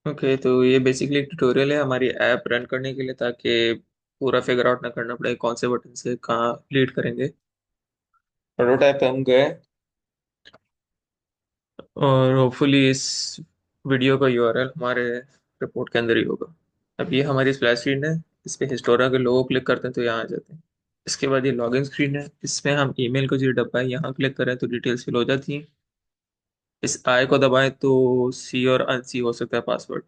Okay, तो ये basically एक ट्यूटोरियल है हमारी ऐप रन करने के लिए, ताकि पूरा फिगर आउट ना करना पड़े कौन से बटन से कहाँ लीड करेंगे। प्रोटोटाइप पे हम गए और होपफुली इस वीडियो का यूआरएल हमारे रिपोर्ट के अंदर ही होगा। अब ये हमारी स्प्लैश स्क्रीन है। इस पे हिस्टोरा के लोगो क्लिक करते हैं तो यहाँ आ जाते हैं। इसके बाद ये लॉगिन स्क्रीन है। इसमें हम ईमेल को जो डब्बा है यहाँ क्लिक करें तो डिटेल्स फिल हो जाती हैं। इस आई को दबाएं तो सी और अनसी हो सकता है पासवर्ड।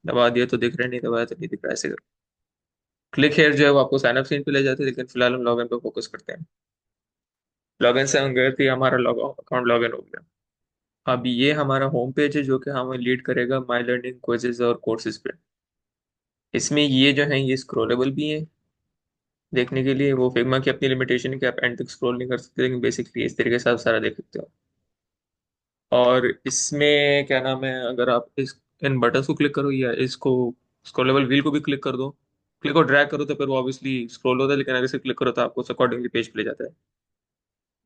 दबा दिया तो दिख रहा है, नहीं दबाया तो नहीं दिख रहा है। ऐसे क्लिक हेयर जो है वो आपको साइन अप स्क्रीन पे ले जाते हैं, लेकिन फिलहाल हम लॉगिन पे फोकस करते हैं। लॉगिन से हम गए थे, हमारा लॉग अकाउंट लॉगिन हो गया। अब ये हमारा होम पेज है जो कि हमें लीड करेगा माई लर्निंग क्विजेज और कोर्सेज पे। इसमें ये जो है ये स्क्रोलेबल भी है देखने के लिए। वो फिग्मा की अपनी लिमिटेशन है कि आप एंड तक स्क्रॉल नहीं कर सकते, लेकिन बेसिकली इस तरीके से आप सारा देख सकते हो। और इसमें क्या नाम है, अगर आप इस इन बटन्स को क्लिक करो या इसको स्क्रॉलेबल व्हील को भी क्लिक कर दो, क्लिक और ड्रैग करो तो फिर वो ऑब्वियसली स्क्रॉल होता है, लेकिन अगर इसे क्लिक करो तो आपको उस अकॉर्डिंगली पेज पे ले जाता है।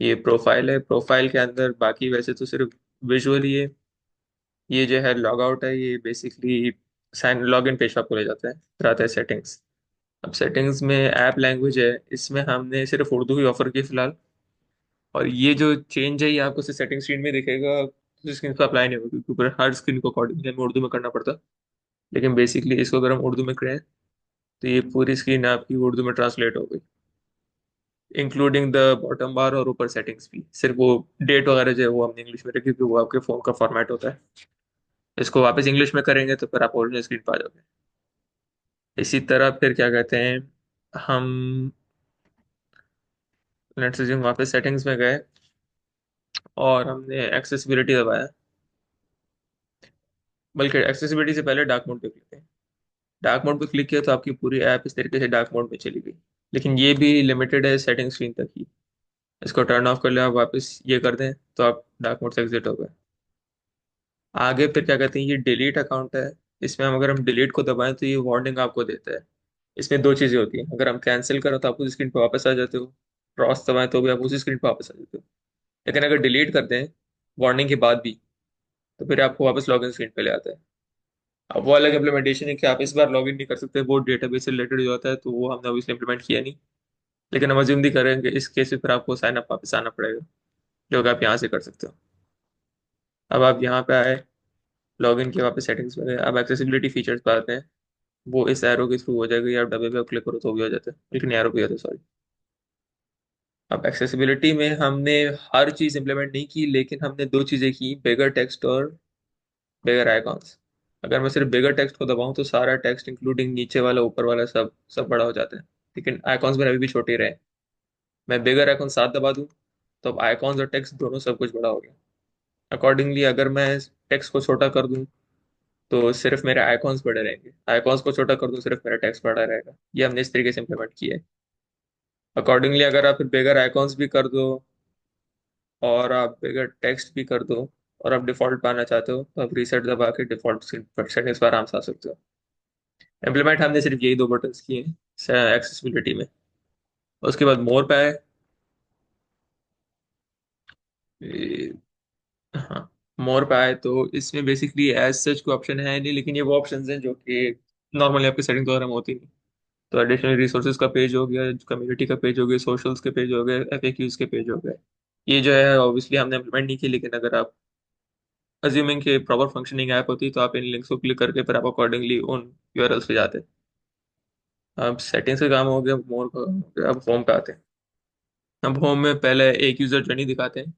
ये प्रोफाइल है। प्रोफाइल के अंदर बाकी वैसे तो सिर्फ विजुअल ही है। ये जो है लॉग आउट है, ये basically sign log in page पे आपको ले जाता है, फिर आता है सेटिंग्स। अब सेटिंग्स में ऐप लैंग्वेज है, इसमें हमने सिर्फ उर्दू ही ऑफर की फिलहाल। और ये जो चेंज है ये आपको सिर्फ सेटिंग स्क्रीन में दिखेगा, दूसरी स्क्रीन पर अप्लाई नहीं होगा, क्योंकि ऊपर हर स्क्रीन को अकॉर्डिंगली हमें उर्दू में करना पड़ता है। लेकिन बेसिकली इसको अगर हम उर्दू में करें तो ये पूरी स्क्रीन आपकी उर्दू में ट्रांसलेट हो गई, इंक्लूडिंग द बॉटम बार। और ऊपर सेटिंग्स भी, सिर्फ वो डेट वगैरह जो है वो हमने इंग्लिश में रखी, क्योंकि वो आपके फोन का फॉर्मेट होता है। इसको वापस इंग्लिश में करेंगे तो फिर आप ओरिजिनल स्क्रीन पर आ जाओगे। इसी तरह फिर क्या कहते हैं, हम लेट्स से वापस सेटिंग्स में गए और हमने एक्सेसिबिलिटी दबाया। बल्कि एक्सेसिबिलिटी से पहले डार्क मोड पे क्लिक किया। डार्क मोड पे क्लिक किया तो आपकी पूरी ऐप इस तरीके से डार्क मोड में चली गई। लेकिन ये भी लिमिटेड है सेटिंग स्क्रीन तक ही। इसको टर्न ऑफ कर ले, आप वापस ये कर दें तो आप डार्क मोड से एग्जिट हो गए। आगे फिर क्या कहते हैं, ये डिलीट अकाउंट है। इसमें हम अगर हम डिलीट को दबाएं तो ये वार्निंग आपको देता है। इसमें दो चीजें होती हैं, अगर हम कैंसिल करो तो आप उसी स्क्रीन पर वापस आ जाते हो, क्रॉस दबाएं तो भी आप उसी स्क्रीन पर वापस आ जाते हो। लेकिन अगर डिलीट करते हैं वार्निंग के बाद भी, तो फिर आपको वापस लॉगिन स्क्रीन पे ले आता है। अब वो अलग इम्प्लीमेंटेशन है कि आप इस बार लॉगिन नहीं कर सकते, वो डेटाबेस से रिलेटेड जो होता है, तो वो हमने अभी इम्प्लीमेंट किया नहीं। लेकिन हम अज्यूम भी करेंगे इस केस में फिर आपको साइन अप वापस आना पड़ेगा, जो कि आप यहाँ से कर सकते हो। अब आप यहाँ पे आए, लॉगिन के वापस सेटिंग्स में गए, अब एक्सेसिबिलिटी फीचर्स पे आते हैं। वो इस एरो के थ्रू हो जाएगा, या आप डब्बे पे क्लिक करो तो भी हो जाता है, लेकिन एरो पे होता है, सॉरी। अब एक्सेसिबिलिटी में हमने हर चीज इंप्लीमेंट नहीं की, लेकिन हमने दो चीजें की, बिगर टेक्स्ट और बिगर आइकॉन्स। अगर मैं सिर्फ बिगर टेक्स्ट को दबाऊं तो सारा टेक्स्ट इंक्लूडिंग नीचे वाला ऊपर वाला सब सब बड़ा हो जाता है, लेकिन आइकॉन्स में अभी भी छोटे ही रहे। मैं बिगर आइकॉन 7 दबा दूं तो अब आइकॉन्स और टेक्स्ट दोनों सब कुछ बड़ा हो गया। अकॉर्डिंगली अगर मैं टेक्स्ट को छोटा कर दूं तो सिर्फ मेरे आइकॉन्स बड़े रहेंगे, आइकॉन्स को छोटा कर दूं सिर्फ मेरा टेक्स्ट बड़ा रहेगा। ये हमने इस तरीके से इम्प्लीमेंट किया है। अकॉर्डिंगली अगर आप बिगर आइकॉन्स भी कर दो और आप बिगर टेक्स्ट भी कर दो और आप डिफॉल्ट पाना चाहते हो, तो आप रीसेट दबा के डिफॉल्ट सेटिंग्स पर आराम से आ सकते हो। इम्प्लीमेंट हमने सिर्फ यही दो बटन्स किए हैं एक्सेसिबिलिटी में। उसके बाद मोर पे आए। ए, हाँ, मोर पे आए तो इसमें बेसिकली एज सच कोई ऑप्शन है नहीं, लेकिन ये वो ऑप्शंस हैं जो कि नॉर्मली आपके सेटिंग्स वगैरह में होती नहीं। तो एडिशनल रिसोर्सेज का पेज हो गया, कम्युनिटी का पेज हो गया, सोशल्स के पेज हो गए, एफएक्यूज के पेज हो गए। ये जो है ऑब्वियसली हमने इम्प्लीमेंट नहीं की, लेकिन अगर आप अज्यूमिंग के प्रॉपर फंक्शनिंग ऐप होती तो आप इन लिंक्स को क्लिक करके फिर आप अकॉर्डिंगली उन यूआरएल्स पे जाते। अब सेटिंग्स का काम हो गया, मोर का हो गया, अब होम पे आते हैं। अब होम में पहले एक यूजर जर्नी दिखाते हैं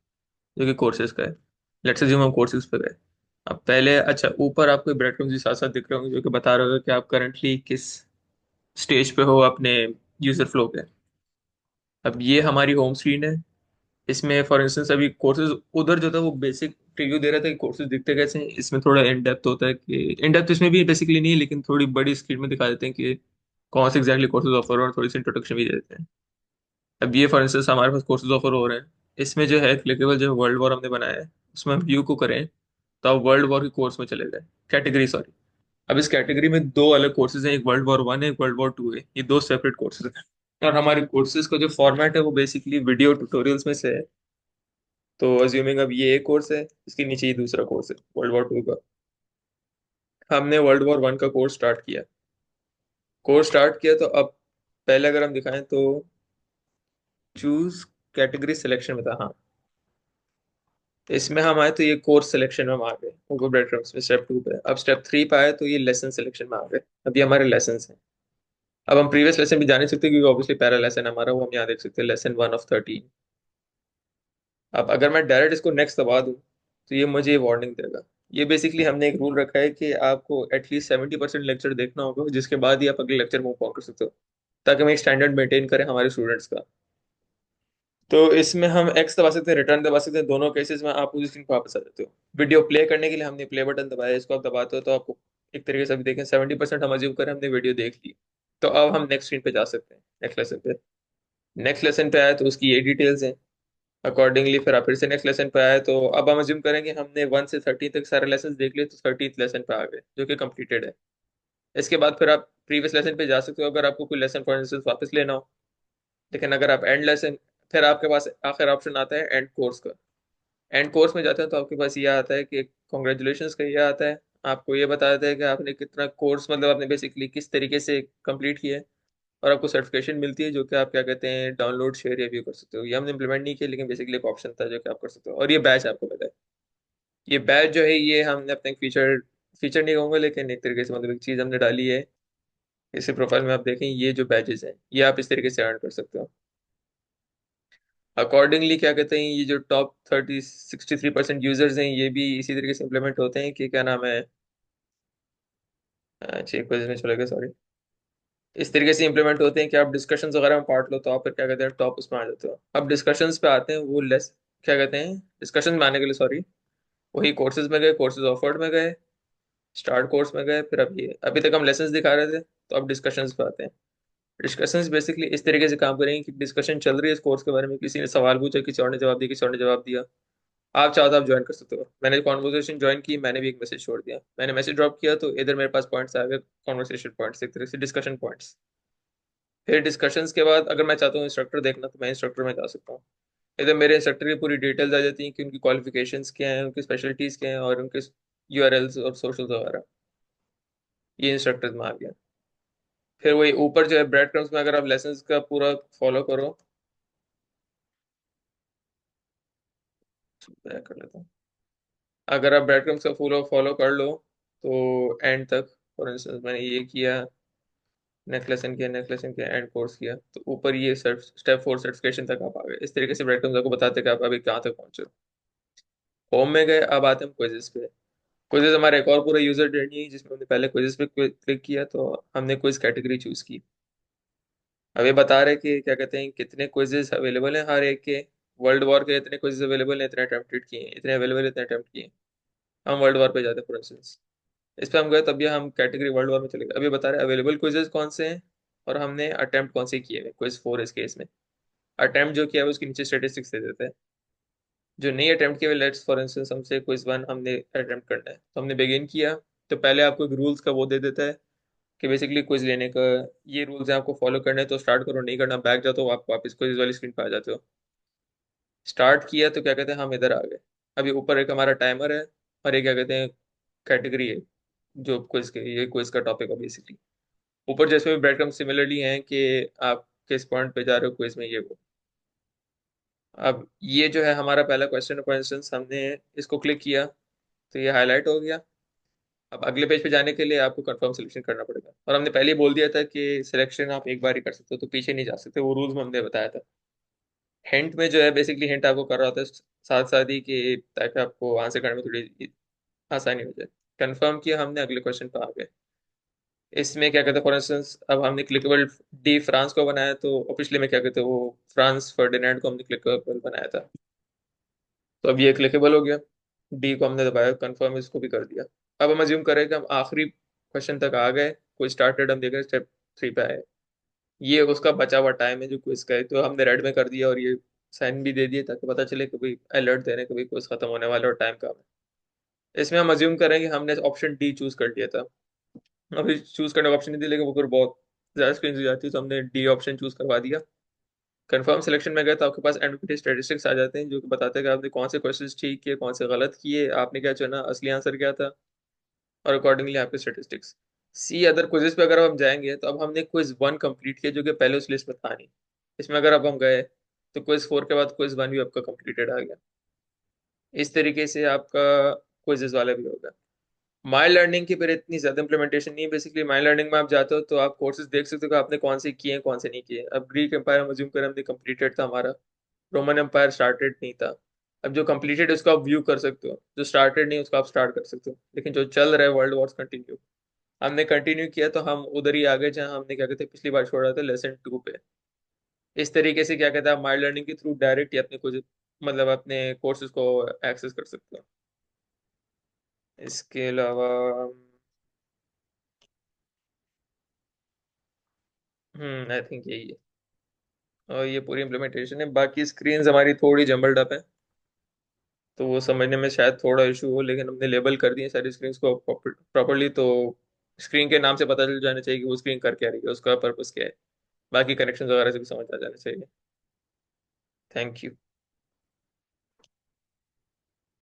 जो कि कोर्सेज का है। लेट्स से हम कोर्सेज पे गए। अब पहले अच्छा, ऊपर आपको ब्रेड क्रम्स भी साथ साथ दिख रहे होंगे जो कि बता रहे होगा कि आप करंटली किस स्टेज पे हो अपने यूजर फ्लो पे। अब ये हमारी होम स्क्रीन है। इसमें फॉर इंस्टेंस अभी कोर्सेज उधर जो था वो बेसिक प्रीव्यू दे रहा था कि कोर्सेज दिखते कैसे हैं। इसमें थोड़ा इन डेप्थ होता है कि इन डेप्थ इसमें भी बेसिकली नहीं है, लेकिन थोड़ी बड़ी स्क्रीन में दिखा देते हैं कि कौन से एग्जैक्टली कोर्सेज ऑफर हो रहे हैं, और थोड़ी सी इंट्रोडक्शन भी दे देते हैं। अब ये फॉर इंस्टेंस हमारे पास कोर्सेज ऑफर हो रहे हैं। इसमें जो है क्लिकेबल जो वर्ल्ड वॉर हमने बनाया है, उसमें हम व्यू को करें तो आप वर्ल्ड वॉर के कोर्स में चले गए, कैटेगरी सॉरी। अब इस कैटेगरी में दो अलग कोर्सेज हैं, एक वर्ल्ड वॉर 1 है, एक वर्ल्ड वॉर 2 है। ये दो सेपरेट कोर्सेज हैं। और हमारे कोर्सेज का जो फॉर्मेट है वो बेसिकली वीडियो ट्यूटोरियल्स में से है। तो अज्यूमिंग अब ये एक कोर्स है, इसके नीचे ये दूसरा कोर्स है वर्ल्ड वॉर 2 का। हमने वर्ल्ड वॉर 1 का कोर्स स्टार्ट किया। कोर्स स्टार्ट किया तो अब पहले अगर हम दिखाएं तो चूज कैटेगरी सिलेक्शन में था, हाँ। तो इसमें हम आए तो ये कोर्स सिलेक्शन में हम आ गए ऊपर ब्रेड क्रम्स में स्टेप 2 पे। अब स्टेप 3 पे आए तो ये लेसन सिलेक्शन में आ गए। अब ये हमारे लेसन हैं। अब हम प्रीवियस लेसन भी जान नहीं सकते क्योंकि ऑब्वियसली पैरा लेसन हमारा, वो हम यहाँ देख सकते हैं, लेसन 1 of 13। अब अगर मैं डायरेक्ट इसको नेक्स्ट दबा दूँ तो ये मुझे वार्निंग देगा। ये बेसिकली हमने एक रूल रखा है कि आपको एटलीस्ट 70% लेक्चर देखना होगा, जिसके बाद ही आप अगले लेक्चर मूव ऑन कर सकते हो, ताकि हम एक स्टैंडर्ड मेंटेन करें हमारे स्टूडेंट्स का। तो इसमें हम एक्स दबा सकते हैं, रिटर्न दबा सकते हैं। दोनों केसेस में आप उसी स्क्रीन पर वापस आ जाते हो। वीडियो प्ले करने के लिए हमने प्ले बटन दबाया, इसको आप दबाते हो तो आपको एक तरीके से अभी देखें 70% हम अज्यूम करें हमने वीडियो देख ली। तो अब हम नेक्स्ट स्क्रीन पे जा सकते हैं, नेक्स्ट लेसन पे। नेक्स्ट लेसन पे आए तो उसकी ये डिटेल्स हैं। अकॉर्डिंगली फिर आप फिर से नेक्स्ट लेसन पे आए तो अब हम अज्यूम करेंगे हमने 1 से 13 तक सारे लेसन देख लिए, तो 13th लेसन पे आ गए जो कि कंप्लीटेड है। इसके बाद फिर आप प्रीवियस लेसन पे जा सकते हो अगर आपको कोई लेसन फॉर इंस्टेंस वापस लेना हो। लेकिन अगर आप एंड लेसन, फिर आपके पास आखिर ऑप्शन आता है एंड कोर्स का। एंड कोर्स में जाते हैं तो आपके पास ये आता है कि कॉन्ग्रेचुलेशंस का ये आता है। आपको ये बता देता है कि आपने कितना कोर्स, मतलब आपने बेसिकली किस तरीके से कंप्लीट किया है। और आपको सर्टिफिकेशन मिलती है जो कि आप क्या कहते हैं डाउनलोड शेयर या व्यू कर सकते हो। ये हमने इंप्लीमेंट नहीं किया लेकिन बेसिकली एक ऑप्शन था जो कि आप कर सकते हो। और ये बैच आपको पता है, ये बैच जो है ये हमने अपने फीचर, फीचर नहीं कहूँगा लेकिन एक तरीके से मतलब एक चीज़ हमने डाली है। इसी प्रोफाइल में आप देखें ये जो बैचेस हैं ये आप इस तरीके से अर्न कर सकते हो। अकॉर्डिंगली क्या कहते हैं ये जो टॉप 63% यूजर्स हैं ये भी इसी तरीके से इम्प्लीमेंट होते हैं कि क्या नाम है, अच्छा एक वजह में चले गए सॉरी। इस तरीके से इंप्लीमेंट होते हैं कि आप डिस्कशंस वगैरह में पार्ट लो तो आप फिर क्या कहते हैं टॉप उसमें आ जाते हो। अब डिस्कशंस पे आते हैं, वो लेस क्या कहते हैं डिस्कशन में आने के लिए सॉरी, वही कोर्सेज में गए, कोर्सेज ऑफर्ड में गए, स्टार्ट कोर्स में गए, फिर अब ये अभी तक हम लेसन्स दिखा रहे थे तो अब डिस्कशंस पे आते हैं। डिस्कशंस बेसिकली इस तरीके से काम करेंगे कि डिस्कशन चल रही है इस कोर्स के बारे में, किसी ने सवाल पूछा, किसी और ने जवाब दिया, किसी और ने जवाब दिया, आप चाहो तो आप ज्वाइन कर सकते हो। मैंने कॉन्वर्सेशन ज्वाइन की, मैंने भी एक मैसेज छोड़ दिया, मैंने मैसेज ड्रॉप किया तो इधर मेरे पास पॉइंट्स आ गए, कॉन्वर्सेशन पॉइंट्स, एक तरह से डिस्कशन पॉइंट्स। फिर डिस्कशंस के बाद अगर मैं चाहता हूँ इंस्ट्रक्टर देखना तो मैं इंस्ट्रक्टर में जा सकता हूँ। इधर मेरे इंस्ट्रक्टर की पूरी डिटेल्स आ जाती हैं कि उनकी क्वालिफिकेशंस क्या हैं, उनकी स्पेशलिटीज़ क्या हैं और उनके यूआरएल्स और सोशल्स वगैरह। ये इंस्ट्रक्टर में आ गया। फिर वही ऊपर जो है ब्रेड क्रम्स में अगर आप लेसन्स का पूरा फॉलो करो, मैं कर लेता हूँ। अगर आप ब्रेड क्रम्स का फॉलो फॉलो कर लो तो एंड तक, फॉर इंस्टेंस मैंने ये किया, नेक्स्ट लेसन किया, एंड कोर्स किया, तो ऊपर ये स्टेप 4 सर्टिफिकेशन तक आप आ गए। इस तरीके से ब्रेड क्रम्स आपको बताते हैं कि आप अभी कहाँ तक पहुंचे हो। होम में गए, अब आते हैं क्विजेस पे। क्विजेस हमारा एक और पूरा यूजर जर्नी है जिसमें हमने पहले क्विजेस पे क्लिक किया तो हमने क्विज कैटेगरी चूज की। अब ये बता रहे कि क्या कहते हैं कितने क्विजेस अवेलेबल हैं हर एक के। वर्ल्ड वॉर के इतने क्विजेस अवेलेबल हैं, इतने अटेम्प्टेड किए हैं, इतने अवेलेबल, इतने अटेम्प्ट किए हैं। हम वर्ल्ड वॉर पे जाते हैं फॉर इंस्टेंस, इस पे हम गए तब ये हम कैटेगरी वर्ल्ड वॉर में चले गए। अब ये बता रहे अवेलेबल क्विजेस कौन से हैं और हमने अटेम्प्ट कौन से किए हैं। क्विज 4 इस केस में अटेम्प्ट जो किया है उसके नीचे स्टेटिस्टिक्स दे देते हैं। जो नहीं अटेम्प्ट किया, लेट्स फॉर इंस्टेंस हमसे क्विज 1 हमने अटेम्प्ट करना है तो हमने बिगिन किया। तो पहले आपको एक रूल्स का वो दे देता है कि बेसिकली क्विज लेने का ये रूल्स है, आपको फॉलो करने हैं तो स्टार्ट करो, नहीं करना बैक जाओ तो आप वापस क्विज वाली स्क्रीन पे आ जाते हो। स्टार्ट किया तो क्या कहते हैं हम इधर आ गए। अभी ऊपर एक हमारा टाइमर है और एक क्या कहते हैं कैटेगरी है जो क्विज के, ये क्विज का टॉपिक है बेसिकली। ऊपर जैसे भी ब्रेड क्रम्ब सिमिलरली हैं कि आप किस पॉइंट पे जा रहे हो क्विज में, ये वो। अब ये जो है हमारा पहला क्वेश्चन है, फॉर इंस्टेंस हमने इसको क्लिक किया तो ये हाईलाइट हो गया। अब अगले पेज पे जाने के लिए आपको कंफर्म सिलेक्शन करना पड़ेगा और हमने पहले ही बोल दिया था कि सिलेक्शन आप एक बार ही कर सकते हो तो पीछे नहीं जा सकते, वो रूल्स में हमने बताया था। हिंट में जो है बेसिकली हिंट आपको कर रहा होता है साथ साथ ही कि ताकि आपको आंसर करने में थोड़ी आसानी हो जाए। कंफर्म किया हमने, अगले क्वेश्चन पे आ गए। इसमें क्या कहते हैं फॉर इंस्टेंस अब हमने क्लिकेबल डी फ्रांस को बनाया तो पिछले में क्या कहते हैं वो फ्रांस फर्डिनेंड को हमने क्लिकेबल बनाया था। तो अब ये क्लिकेबल हो गया, डी को हमने दबाया, कंफर्म इसको भी कर दिया। अब हम अज्यूम करें कि हम आखिरी क्वेश्चन तक आ गए, कोई स्टार्टेड, हम देख रहे हैं स्टेप 3 पे आए। ये उसका बचा हुआ टाइम है जो क्विज का है तो हमने रेड में कर दिया और ये साइन भी दे दिए ताकि पता चले कि भाई अलर्ट दे रहे हैं कि भाई क्विज खत्म होने वाला है और टाइम कम है। इसमें हम अज्यूम करेंगे हमने ऑप्शन डी चूज कर लिया था। अभी चूज करने का ऑप्शन नहीं दिया लेकिन वो फिर बहुत ज्यादा स्क्रीन हो जाती है तो हमने डी ऑप्शन चूज करवा दिया। कंफर्म सिलेक्शन में गए तो आपके पास एडमिट स्टेटिस्टिक्स आ जाते हैं जो कि बताते हैं कि आपने कौन से क्वेश्चंस ठीक किए, कौन से गलत किए, आपने क्या चुना, असली आंसर क्या था। और अकॉर्डिंगली आपके स्टेटिस्टिक्स। सी, अदर क्विजेस पे अगर हम जाएंगे तो अब हमने क्विज 1 कंप्लीट किया जो कि पहले उस लिस्ट में था नहीं। इसमें अगर अब हम गए तो क्विज 4 के बाद क्विज 1 भी आपका कंप्लीटेड आ गया। इस तरीके से आपका क्विजेस वाला भी होगा। माई लर्निंग की फिर इतनी ज्यादा इंप्लीमेंटेशन नहीं है। बेसिकली माई लर्निंग में आप जाते हो तो आप कोर्सेज देख सकते हो कि आपने कौन से किए हैं कौन से नहीं किए। अब ग्रीक एम्पायर हम अज्यूम करें हमने कंप्लीटेड था हमारा, रोमन एम्पायर स्टार्टेड नहीं था। अब जो कंप्लीटेड है उसको आप व्यू कर सकते हो, जो स्टार्टेड नहीं है उसको आप स्टार्ट कर सकते हो, लेकिन जो चल रहा है वर्ल्ड वॉर्स कंटिन्यू, हमने कंटिन्यू किया तो हम उधर ही आ गए जहाँ हमने क्या कहते हैं पिछली बार छोड़ा था, लेसन 2 पे। इस तरीके से क्या कहते हैं आप माई लर्निंग के थ्रू डायरेक्ट ही अपने कुछ मतलब अपने कोर्सेज को एक्सेस कर सकते हो। इसके अलावा आई थिंक यही है। और ये पूरी इम्प्लीमेंटेशन है, बाकी स्क्रीन्स हमारी थोड़ी जम्बल्ड अप है, तो वो समझने में शायद थोड़ा इशू हो, लेकिन हमने लेबल कर दिए सारी स्क्रीन्स को प्रॉपरली, तो स्क्रीन के नाम से पता चल जाना चाहिए कि वो स्क्रीन कर क्या रही है, उसका पर्पस क्या है। बाकी कनेक्शन वगैरह से भी समझ आ जाना चाहिए। Thank you.